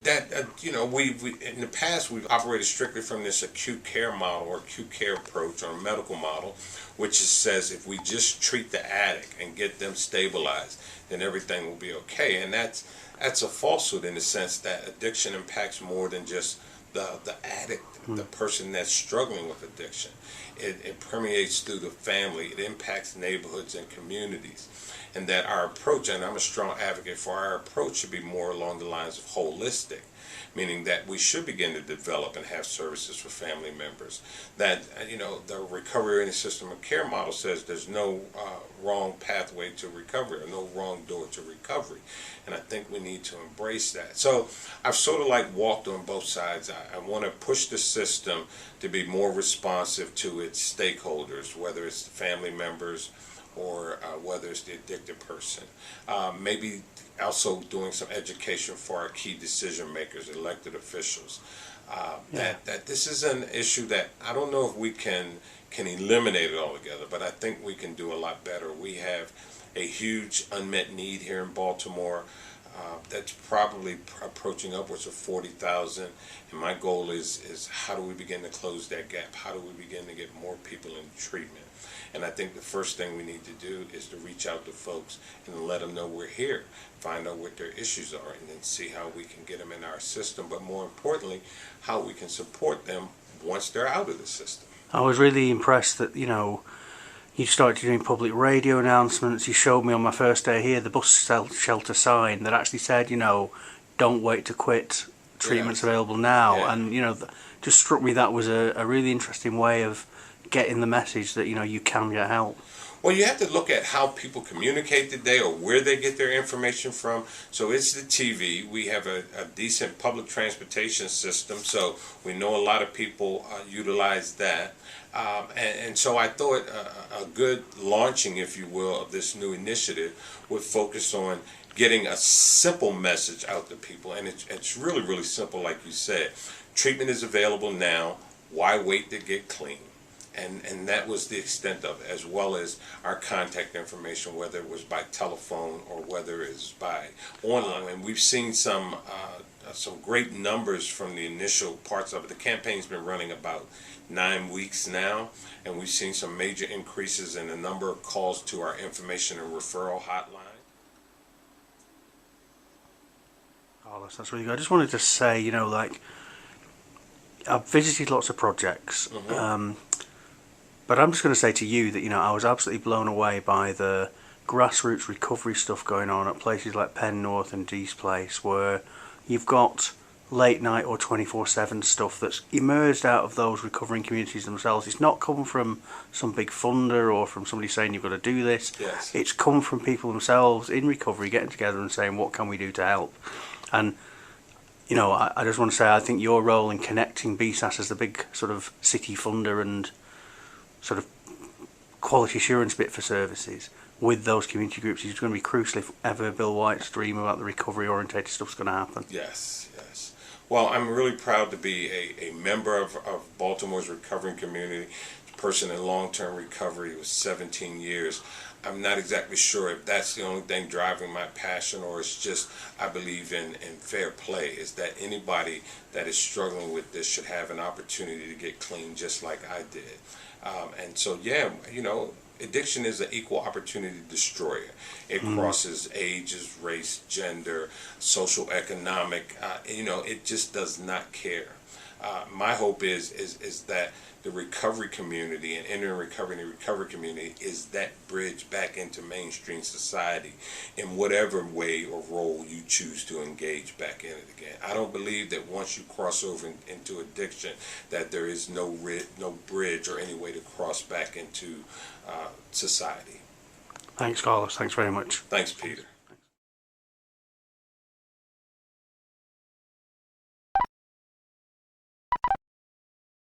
That we in the past we've operated strictly from this acute care model or acute care approach or medical model, which says if we just treat the addict and get them stabilized, then everything will be okay. And that's a falsehood in the sense that addiction impacts more than just the addict, the person that's struggling with addiction. It permeates through the family. It impacts neighborhoods and communities. And that our approach, and I'm a strong advocate for our approach, should be more along the lines of holistic, meaning that we should begin to develop and have services for family members. That, the recovery in the system of care model says there's no wrong pathway to recovery or no wrong door to recovery. And I think we need to embrace that. So I've sort of like walked on both sides. I want to push the system to be more responsive to its stakeholders, whether it's the family members or whether it's the addicted person. Maybe also doing some education for our key decision makers, elected officials. That this is an issue that I don't know if we can eliminate it altogether, but I think we can do a lot better. We have a huge unmet need here in Baltimore that's probably approaching upwards of 40,000, and my goal is how do we begin to close that gap? How do we begin to get more people in treatment? And I think the first thing we need to do is to reach out to folks and let them know we're here, find out what their issues are, and then see how we can get them in our system, but more importantly, how we can support them once they're out of the system. I was really impressed that, you started doing public radio announcements. You showed me on my first day here the bus shelter sign that actually said, don't wait to quit, treatment's available now. Yeah. And, just struck me that was a really interesting way of getting the message that, you can get help. Well, you have to look at how people communicate today or where they get their information from. So it's the TV. We have a decent public transportation system, so we know a lot of people utilize that. And so I thought a good launching, if you will, of this new initiative would focus on getting a simple message out to people. And it's really, really simple, like you said. Treatment is available now. Why wait to get clean? And that was the extent of it, as well as our contact information, whether it was by telephone or whether it's by online. And we've seen some great numbers from the initial parts of it. The campaign's been running about 9 weeks now, and we've seen some major increases in the number of calls to our information and referral hotline. Oh, that's really good. I just wanted to say, I've visited lots of projects. Mm-hmm. But I'm just going to say to you that, I was absolutely blown away by the grassroots recovery stuff going on at places like Penn North and Dee's Place, where you've got late night or 24/7 stuff that's emerged out of those recovering communities themselves. It's not come from some big funder or from somebody saying you've got to do this. Yes. It's come from people themselves in recovery getting together and saying, what can we do to help? And I just want to say, I think your role in connecting BSAS as the big sort of city funder and sort of quality assurance bit for services with those community groups is going to be crucial if ever Bill White's dream about the recovery orientated stuff's going to happen. Yes. Well, I'm really proud to be a member of Baltimore's recovering community, person in long-term recovery with 17 years. I'm not exactly sure if that's the only thing driving my passion, or it's just I believe in fair play, is that anybody that is struggling with this should have an opportunity to get clean just like I did. And so, addiction is an equal opportunity destroyer. It crosses ages, race, gender, social, economic. It just does not care. My hope is that the recovery community and entering recovery in the recovery community is that bridge back into mainstream society in whatever way or role you choose to engage back in it again. I don't believe that once you cross over into addiction that there is no bridge or any way to cross back into society. Thanks, Carlos. Thanks very much. Thanks, Peter.